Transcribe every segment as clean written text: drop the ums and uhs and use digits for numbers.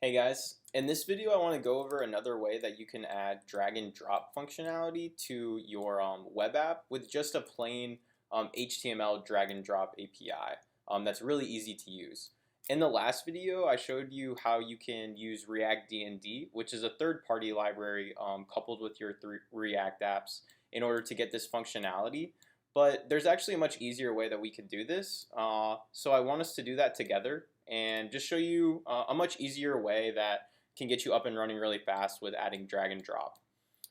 Hey guys, in this video I want to go over another way that you can add drag and drop functionality to your web app with just a plain HTML drag and drop API that's really easy to use. In the last video I showed you how you can use React DND, which is a third-party library coupled with your React apps in order to get this functionality. But there's actually a much easier way that we could do this. So I want us to do that together and just show you a much easier way that can get you up and running really fast with adding drag and drop.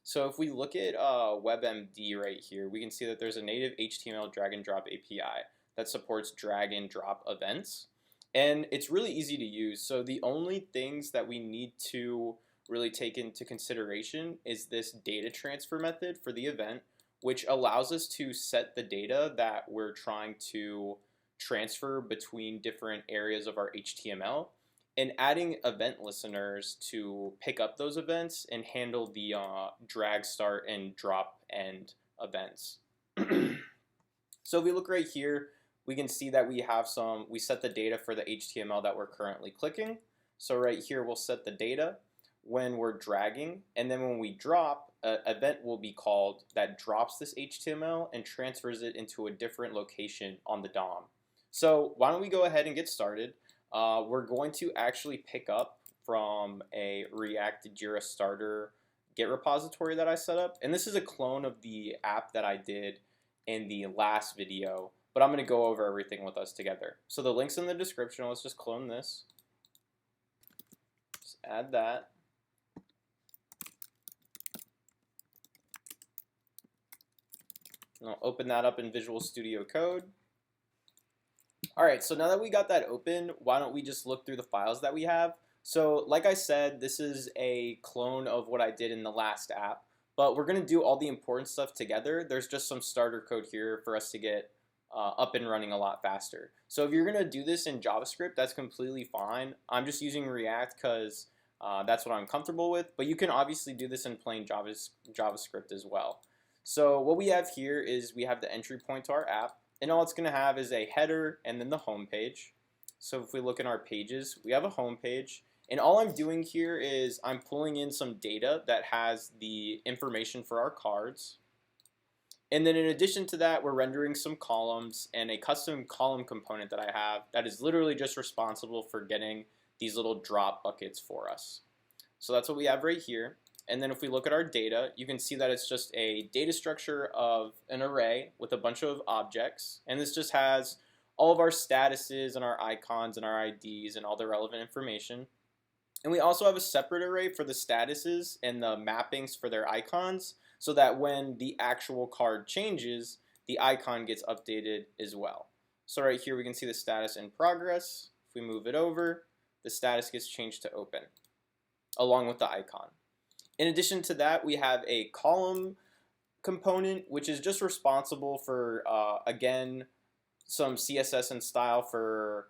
So if we look at WebMD right here, we can see that there's a native HTML drag and drop API that supports drag and drop events. And it's really easy to use. So the only things that we need to really take into consideration is this data transfer method for the event, which allows us to set the data that we're trying to transfer between different areas of our HTML and adding event listeners to pick up those events and handle the drag start and drop end events. So if we look right here, we can see that we set the data for the HTML that we're currently clicking. So right here we'll set the data when we're dragging, and then when we drop, an event will be called that drops this HTML and transfers it into a different location on the DOM. So why don't we go ahead and get started. We're going to actually pick up from a React JIRA starter Git repository that I set up. And this is a clone of the app that I did in the last video, but I'm going to go over everything with us together. So the link's in the description. Let's just clone this. Just add that. And I'll open that up in Visual Studio Code. Alright, so now that we got that open, why don't we just look through the files that we have. So like I said, this is a clone of what I did in the last app, but we're going to do all the important stuff together. There's just some starter code here for us to get up and running a lot faster. So if you're going to do this in JavaScript, that's completely fine. I'm just using React because that's what I'm comfortable with, but you can obviously do this in plain JavaScript as well. So what we have here is we have the entry point to our app. And all it's going to have is a header and then the home page. So if we look in our pages, we have a home page. And all I'm doing here is I'm pulling in some data that has the information for our cards. And then in addition to that, we're rendering some columns and a custom column component that I have that is literally just responsible for getting these little drop buckets for us. So that's what we have right here. And then if we look at our data, you can see that it's just a data structure of an array with a bunch of objects. And this just has all of our statuses and our icons and our IDs and all the relevant information. And we also have a separate array for the statuses and the mappings for their icons so that when the actual card changes, the icon gets updated as well. So right here we can see the status in progress. If we move it over, the status gets changed to open along with the icon. In addition to that, we have a column component, which is just responsible for, again, some CSS and style for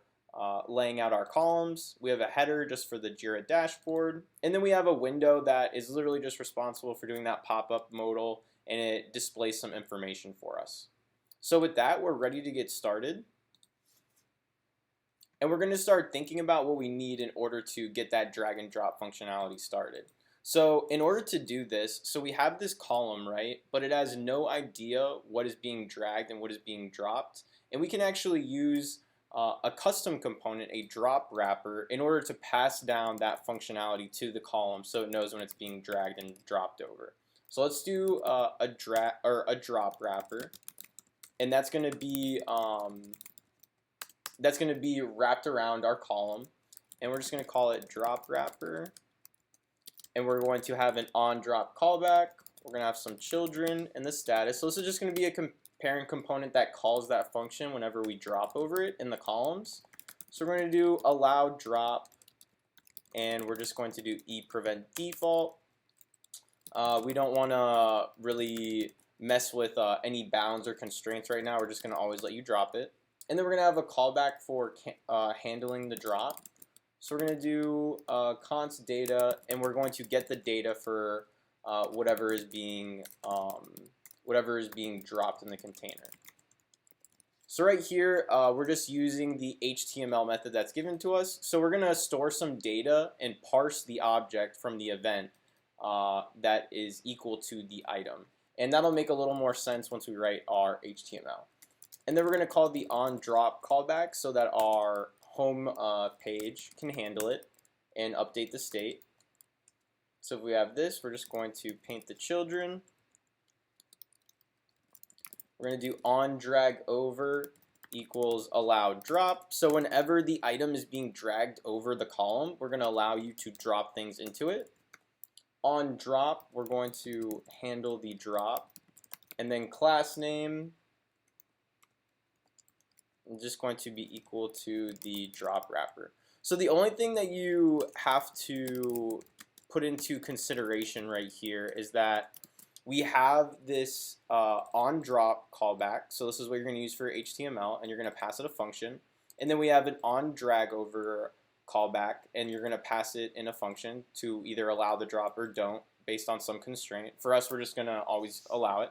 laying out our columns. We have a header just for the JIRA Dashboard. And then we have a window that is literally just responsible for doing that pop-up modal, and it displays some information for us. So with that, we're ready to get started. And we're going to start thinking about what we need in order to get that drag and drop functionality started. So in order to do this, so we have this column, right? But it has no idea what is being dragged and what is being dropped. And we can actually use a custom component, a drop wrapper, in order to pass down that functionality to the column so it knows when it's being dragged and dropped over. So let's do a drop wrapper, and that's going to be wrapped around our column, and we're just going to call it drop wrapper. And we're going to have an on-drop callback. We're going to have some children and the status. So this is just going to be a parent component that calls that function whenever we drop over it in the columns. So we're going to do allow drop, and we're just going to do prevent default. We don't want to really mess with any bounds or constraints right now. We're just going to always let you drop it. And then we're going to have a callback for handling the drop. So we're going to do const data, and we're going to get the data for whatever is being dropped in the container. So right here, we're just using the HTML method that's given to us. So we're going to store some data and parse the object from the event that is equal to the item. And that'll make a little more sense once we write our HTML. And then we're going to call the onDrop callback so that our home page can handle it and update the state. So if we have this, we're just going to paint the children. We're going to do onDragOver equals allowDrop. So whenever the item is being dragged over the column, we're going to allow you to drop things into it. OnDrop, we're going to handle the drop. And then class name is just going to be equal to the drop wrapper. So the only thing that you have to put into consideration right here is that we have this onDrop callback. So this is what you're going to use for HTML, and you're going to pass it a function. And then we have an onDragOver callback, and you're going to pass it in a function to either allow the drop or don't based on some constraint. For us, we're just going to always allow it.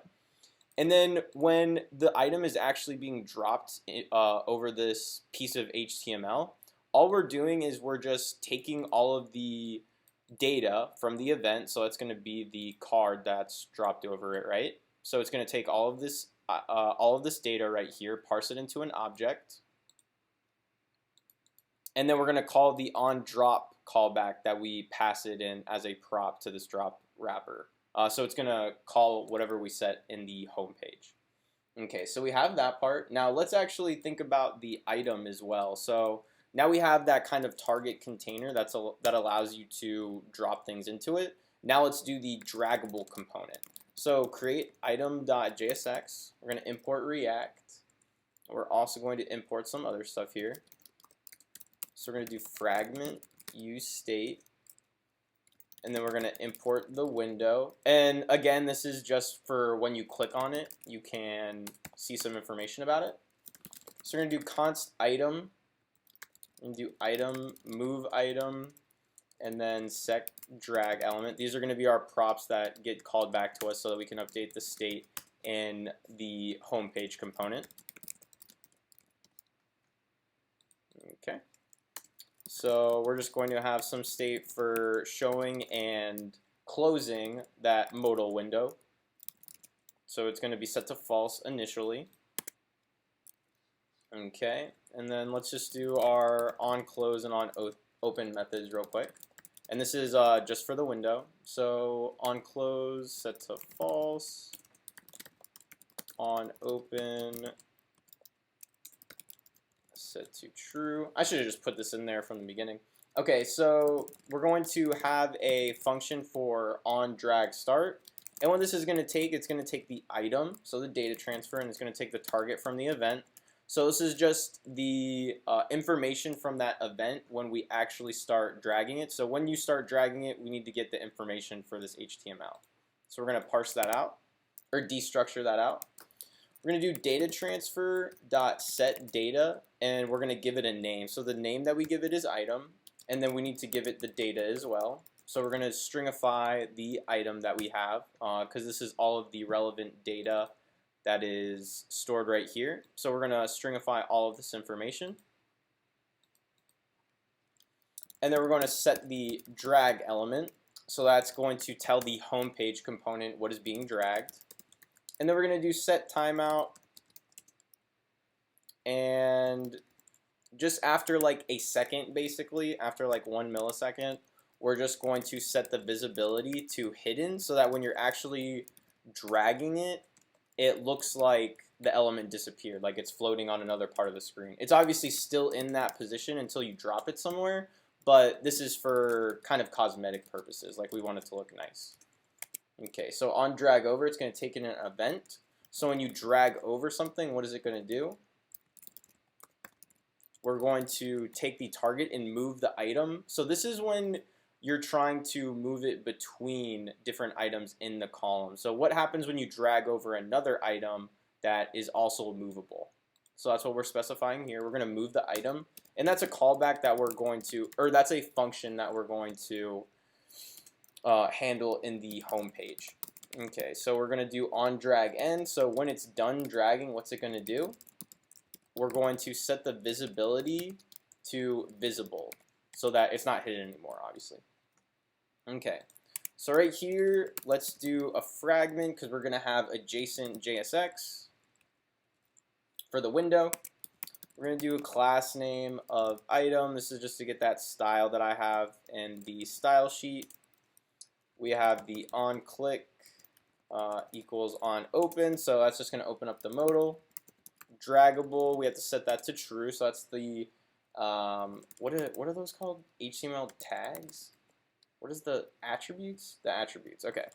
And then when the item is actually being dropped over this piece of HTML, all we're doing is we're just taking all of the data from the event. So it's going to be the card that's dropped over it, right? So it's going to take all of this data right here, parse it into an object, and then we're going to call the onDrop callback that we pass it in as a prop to this drop wrapper. So it's going to call whatever we set in the home page. Okay, so we have that part. Now let's actually think about the item as well. So now we have that kind of target container that allows you to drop things into it. Now let's do the draggable component. So create item.jsx. We're going to import React. We're also going to import some other stuff here. So we're going to do fragment useState. And then we're going to import the window. And again, this is just for when you click on it, you can see some information about it. So we're going to do const item, and do item, move item, and then sec drag element. These are going to be our props that get called back to us so that we can update the state in the home page component. Okay. So we're just going to have some state for showing and closing that modal window. So it's going to be set to false initially. Okay, and then let's just do our onClose and onOpen methods real quick. And this is just for the window. So onClose set to false, onOpen set to true. I should have just put this in there from the beginning. Okay, so we're going to have a function for onDragStart. And what this is going to take, it's going to take the item, so the data transfer, and it's going to take the target from the event. So this is just the information from that event when we actually start dragging it. So when you start dragging it, we need to get the information for this HTML. So we're going to parse that out, or destructure that out. We're going to do data transfer dot set data, and we're going to give it a name. So the name that we give it is item, and then we need to give it the data as well. So we're going to stringify the item that we have, because this is all of the relevant data that is stored right here. So we're going to stringify all of this information. And then we're going to set the drag element. So that's going to tell the home page component what is being dragged. And then we're going to do set timeout. And just after like a second, basically, after like 1 millisecond, we're just going to set the visibility to hidden so that when you're actually dragging it, it looks like the element disappeared, like it's floating on another part of the screen. It's obviously still in that position until you drop it somewhere, but this is for kind of cosmetic purposes, like we want it to look nice. Okay, so on drag over, it's going to take in an event. So when you drag over something, what is it going to do? We're going to take the target and move the item. So this is when you're trying to move it between different items in the column. So what happens when you drag over another item that is also movable? So that's what we're specifying here. We're going to move the item, and that's a callback that we're going to, or that's a function that we're going to handle in the home page. Okay, so we're going to do on drag end. So when it's done dragging, what's it going to do? we're going to set the visibility to visible so that it's not hidden anymore, obviously. Okay, so right here, let's do a fragment because we're going to have adjacent JSX for the window. We're going to do a class name of item. This is just to get that style that I have in the style sheet. We have the on click equals on open, so that's just going to open up the modal. Draggable, we have to set that to true, so that's the what are those called? HTML tags? What is the attributes? The attributes. Okay,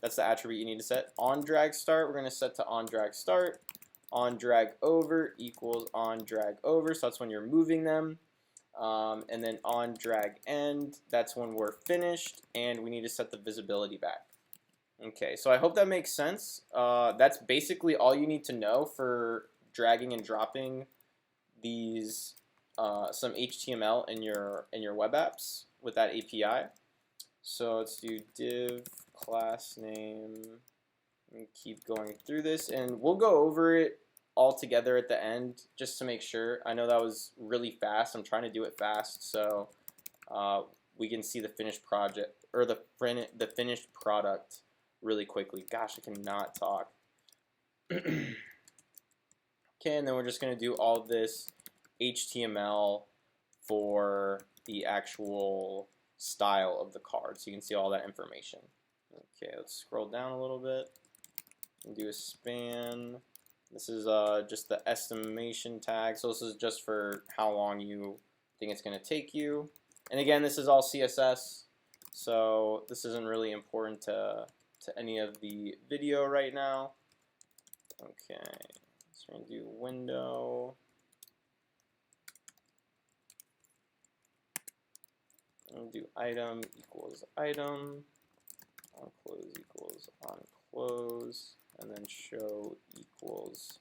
that's the attribute you need to set. On drag start, we're going to set to on drag start. On drag over equals on drag over, so that's when you're moving them. And then on drag end, that's when we're finished, and we need to set the visibility back. Okay, so I hope that makes sense. That's basically all you need to know for dragging and dropping these some HTML in your web apps with that API. So let's do div class name and keep going through this, and we'll go over it all together at the end just to make sure. I know that was really fast. I'm trying to do it fast so we can see the finished project or the finished product really quickly. Gosh, I cannot talk. Okay, and then we're just going to do all this HTML for the actual style of the card, so you can see all that information. Okay, let's scroll down a little bit and do a span. This is just the estimation tag, so this is just for how long you think it's going to take you. And again, this is all CSS, so this isn't really important to any of the video right now. Okay, so we're going to do window. I'm going to do item equals item, on close equals on close, and then show equals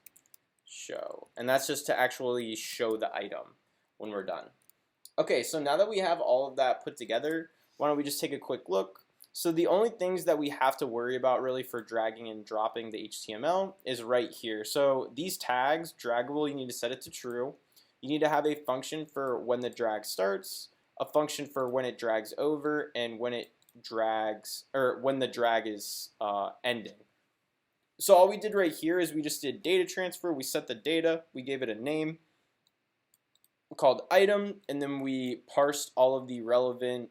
show. And that's just to actually show the item when we're done. Okay, so now that we have all of that put together, why don't we just take a quick look. So the only things that we have to worry about really for dragging and dropping the HTML is right here. So these tags, draggable, you need to set it to true. You need to have a function for when the drag starts, a function for when it drags over, and when it drags, or when the drag is ending. So all we did right here is we just did data transfer. We set the data, we gave it a name called item, and then we parsed all of the relevant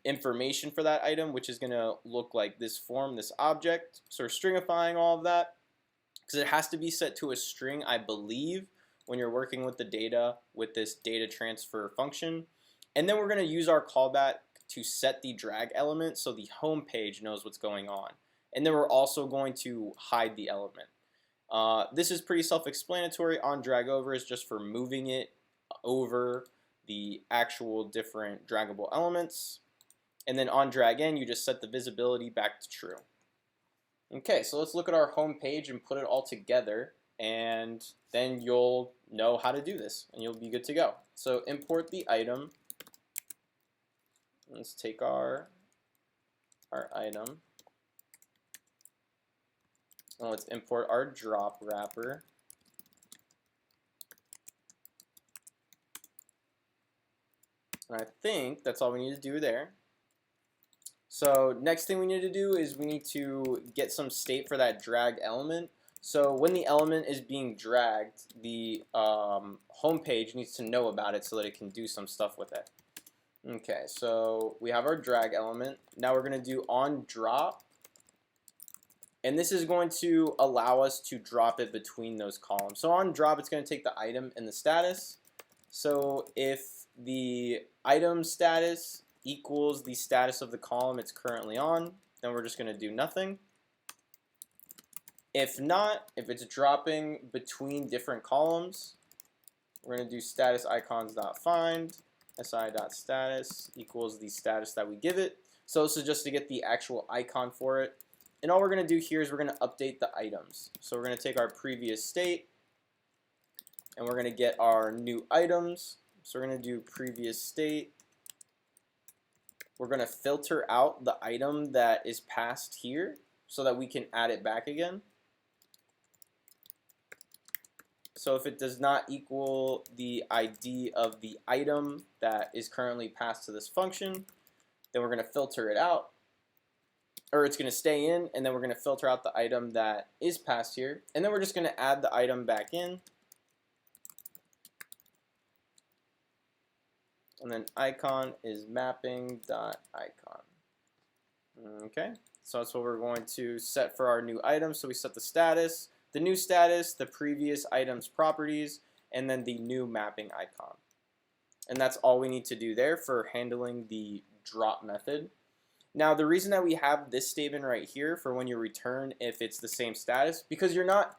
information for that item, which is going to look like this form, this object. So we're stringifying all of that because it has to be set to a string, I believe, when you're working with the data with this data transfer function. And then we're going to use our callback to set the drag element so the home page knows what's going on. And then we're also going to hide the element. This is pretty self-explanatory. On drag over is just for moving it over the actual different draggable elements. And then on drag in, you just set the visibility back to true. Okay, so let's look at our home page and put it all together, and then you'll know how to do this and you'll be good to go. So import the item. Let's take our item. And let's import our drop wrapper. And I think that's all we need to do there. So next thing we need to do is we need to get some state for that drag element. So when the element is being dragged, the home page needs to know about it so that it can do some stuff with it. Okay, so we have our drag element. Now we're going to do on drop. And this is going to allow us to drop it between those columns. So on drop, it's going to take the item and the status. So if the item status equals the status of the column it's currently on, then we're just going to do nothing. If not, if it's dropping between different columns, we're going to do status icons.find, si.status equals the status that we give it. So this is just to get the actual icon for it. And all we're going to do here is we're going to update the items. So we're going to take our previous state and we're going to get our new items. So we're going to do previous state. We're going to filter out the item that is passed here so that we can add it back again. So if it does not equal the ID of the item that is currently passed to this function, then we're going to filter it out, or it's going to stay in, and then we're going to filter out the item that is passed here, and then we're just going to add the item back in, and then icon is mapping.icon. Okay, so that's what we're going to set for our new item. So we set the status, the new status, the previous item's properties, and then the new mapping icon. And that's all we need to do there for handling the drop method. Now the reason that we have this statement right here for when you return if it's the same status, because you're not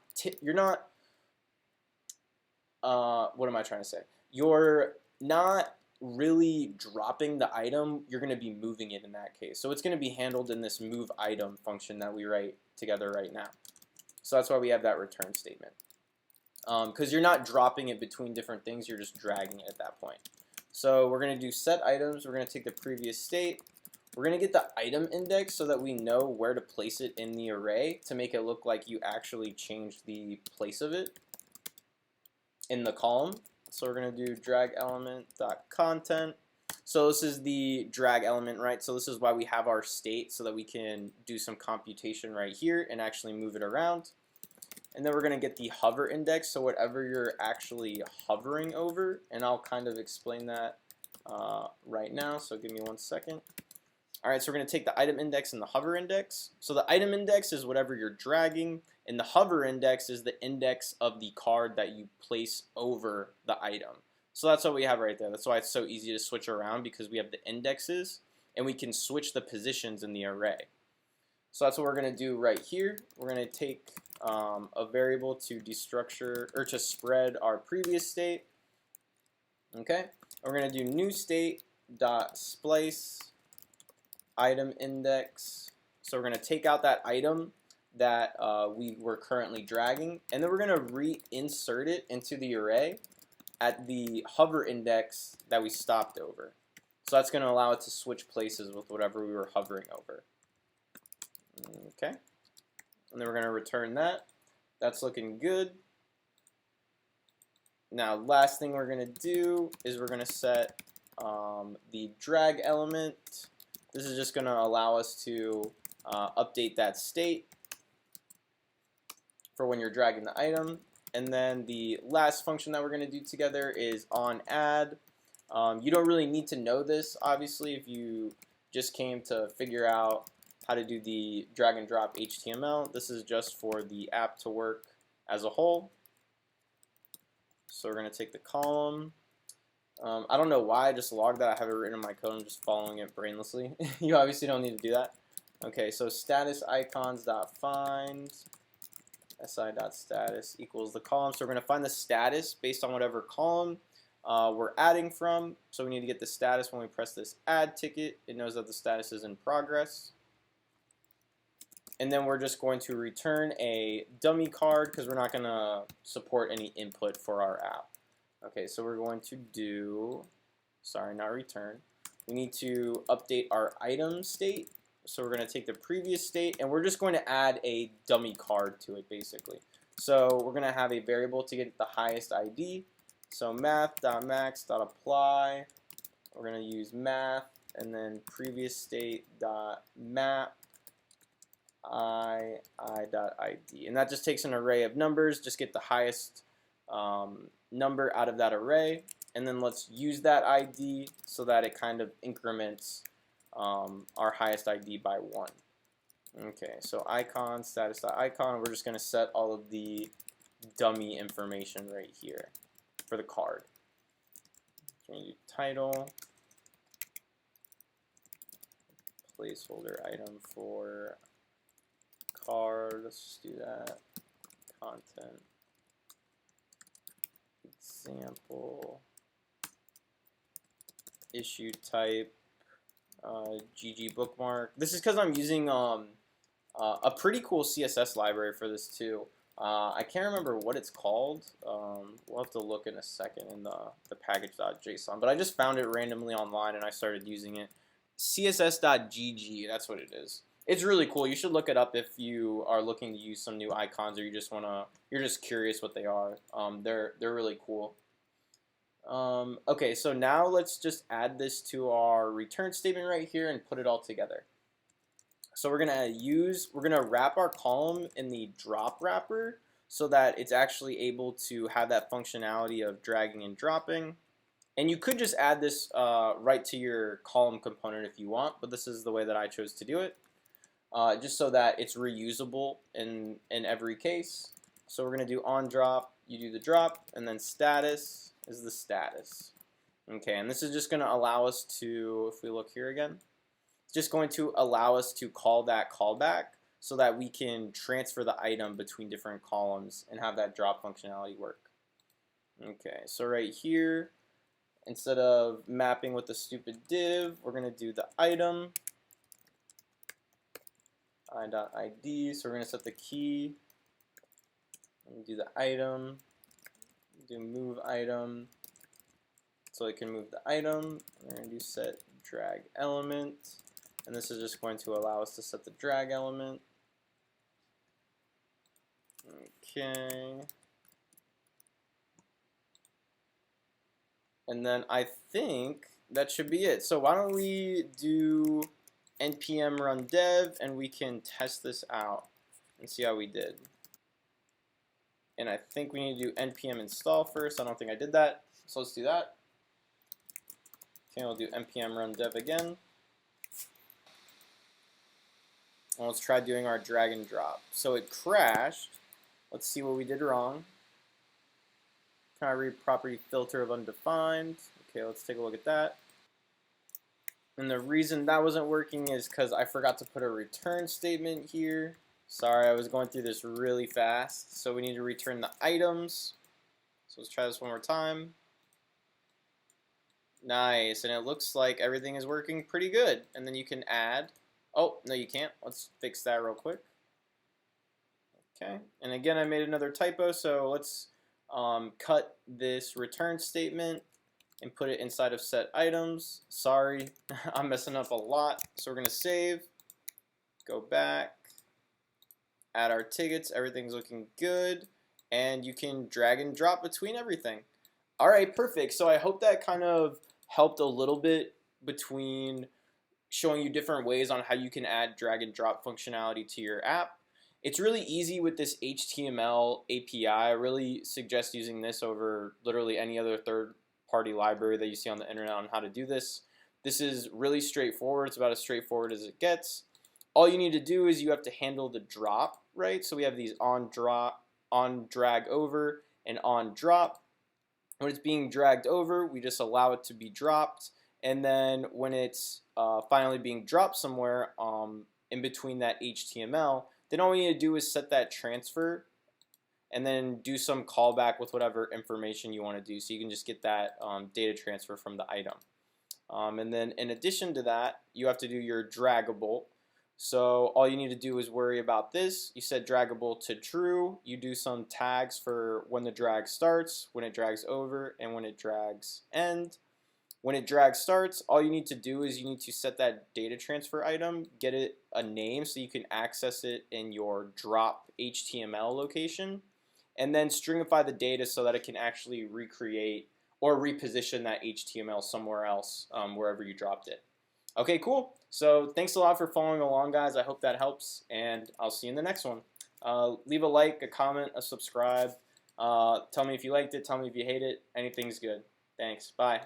what am I trying to say? You're not really dropping the item, you're going to be moving it in that case. So it's going to be handled in this move item function that we write together right now. So that's why we have that return statement. Because you're not dropping it between different things, you're just dragging it at that point. So we're going to do set items, we're going to take the previous state, we're going to get the item index so that we know where to place it in the array to make it look like you actually changed the place of it in the column. So we're going to do drag element.content. So this is the drag element, right? So this is why we have our state so that we can do some computation right here and actually move it around. And then we're going to get the hover index, so whatever you're actually hovering over, and I'll kind of explain that right now, so give me 1 second. Alright, so we're going to take the item index and the hover index. So the item index is whatever you're dragging, and the hover index is the index of the card that you place over the item. So that's what we have right there. That's why it's so easy to switch around, because we have the indexes, and we can switch the positions in the array. So that's what we're going to do right here. We're going to take a variable to destructure, or to spread our previous state. Okay, we're going to do new state dot splice item index. So we're going to take out that item that we were currently dragging, and then we're going to reinsert it into the array at the hover index that we stopped over. So that's going to allow it to switch places with whatever we were hovering over. Okay, and then we're going to return that. That's looking good. Now, last thing we're going to do is we're going to set the drag element. This is just going to allow us to update that state for when you're dragging the item. And then the last function that we're going to do together is on add. You don't really need to know this, obviously, if you just came to figure out how to do the drag and drop HTML. This is just for the app to work as a whole. So we're going to take the column. I don't know why I just logged that. I have it written in my code. I'm just following it brainlessly. You obviously don't need to do that. Okay, so status icons.find si.status equals the column. So we're going to find the status based on whatever column we're adding from. So we need to get the status when we press this add ticket. It knows that the status is in progress. And then we're just going to return a dummy card because we're not going to support any input for our app. Okay, so we're going to do, sorry, not return. We need to update our item state. So we're going to take the previous state and we're just going to add a dummy card to it, basically. So we're going to have a variable to get the highest ID. So math.max.apply. We're going to use math and then previous state.map i.id, and that just takes an array of numbers. Just get the highest number out of that array, and then let's use that ID so that it kind of increments our highest ID by 1. Okay, so icon status.icon. We're just going to set all of the dummy information right here for the card. Going to do title, placeholder item for card. Let's just do that. Content example, issue type, GG bookmark. This is because I'm using a pretty cool CSS library for this too. I can't remember what it's called. We'll have to look in a second in the package.json, but I just found it randomly online and I started using it. CSS.gg, that's what it is. It's really cool. You should look it up if you are looking to use some new icons or you're just curious what they are. They're really cool. Okay, so now let's just add this to our return statement right here and put it all together. So we're gonna wrap our column in the drop wrapper so that it's actually able to have that functionality of dragging and dropping. And you could just add this right to your column component if you want, but this is the way that I chose to do it, just so that it's reusable in every case. So we're gonna do on drop, you do the drop, and then status is the status. Okay, and this is just gonna allow us to, if we look here again, it's just going to allow us to call that callback so that we can transfer the item between different columns and have that drop functionality work. Okay, so right here, instead of mapping with the stupid div, we're going to do the item, i.id, so we're going to set the key, and do the item, do move item, so it can move the item. We're going to do set drag element, and this is just going to allow us to set the drag element. Okay. And then I think that should be it. So why don't we do npm run dev and we can test this out and see how we did. And I think we need to do npm install first. I don't think I did that. So let's do that. Okay, we'll do npm run dev again. And let's try doing our drag and drop. So it crashed. Let's see what we did wrong. Can I read property filter of undefined? Okay, let's take a look at that. And the reason that wasn't working is because I forgot to put a return statement here. Sorry, I was going through this really fast. So we need to return the items. So let's try this one more time. Nice, and it looks like everything is working pretty good. And then you can add, oh, no you can't. Let's fix that real quick. Okay, and again I made another typo, so let's cut this return statement and put it inside of set items. Sorry, I'm messing up a lot. So we're going to save, go back, add our tickets, everything's looking good, and you can drag and drop between everything. Alright, perfect. So I hope that kind of helped a little bit between showing you different ways on how you can add drag and drop functionality to your app. It's really easy with this HTML API. I really suggest using this over literally any other third-party library that you see on the internet on how to do this. This is really straightforward. It's about as straightforward as it gets. All you need to do is you have to handle the drop, right? So we have these on drop, on drag over, and on drop. When it's being dragged over, we just allow it to be dropped. And then when it's finally being dropped somewhere in between that HTML, then all we need to do is set that transfer and then do some callback with whatever information you want to do. So you can just get that data transfer from the item. And then in addition to that, you have to do your draggable. So all you need to do is worry about this. You set draggable to true. You do some tags for when the drag starts, when it drags over, and when it drags end. When it drag starts, all you need to do is you need to set that data transfer item, get it a name so you can access it in your drop HTML location, and then stringify the data so that it can actually recreate or reposition that HTML somewhere else wherever you dropped it. Okay, cool. So thanks a lot for following along, guys. I hope that helps, and I'll see you in the next one. Leave a like, a comment, a subscribe. Tell me if you liked it. Tell me if you hate it. Anything's good. Thanks. Bye.